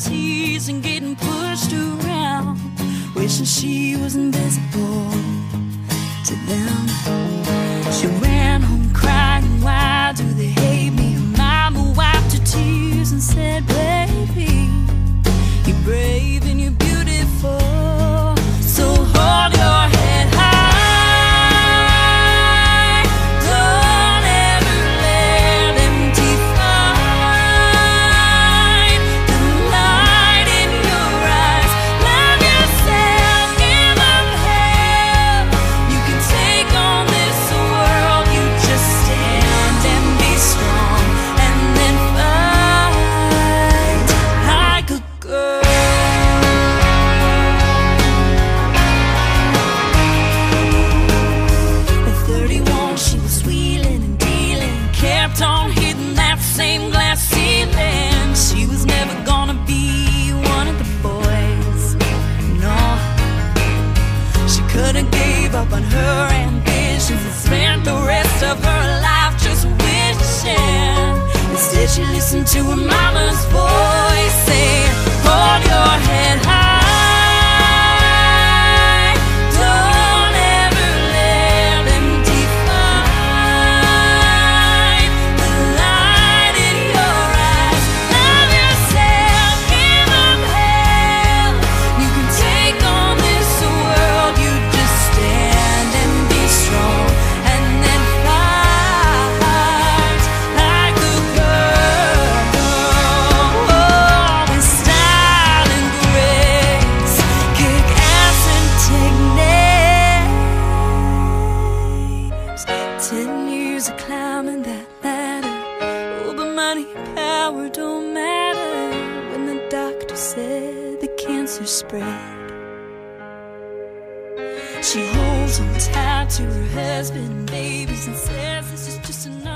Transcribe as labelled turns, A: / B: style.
A: teased and getting pushed around, wishing she was invisible to them. She ran home crying, why do they hate me? Her mama wiped her tears and said, baby, you're brave and you're beautiful, so hold your head high. Don't ever let them define the light in your eyes. Love yourself, give them hell. You can take on this world, you just stand and be strong, and then fight like a girl. At 31 she was wheeling and dealing, kept on hitting that same glass ceiling. She was never gonna be one of the boys, no. She could've gave up on her ambitions and spent the rest of her life just wishing. Instead she listened to her mama's voice saying, hold your head high. Don't ever let them define the light in your eyes. Love yourself, give them hell. You can take on this world, you just stand and be strong, and then fight like a girl. With style and grace, kick ass and take names. 10 years of climbing that ladder, oh, but money and power don't matter when the doctor said the cancer spread. She holds on tight to her husband and babies and says this is just another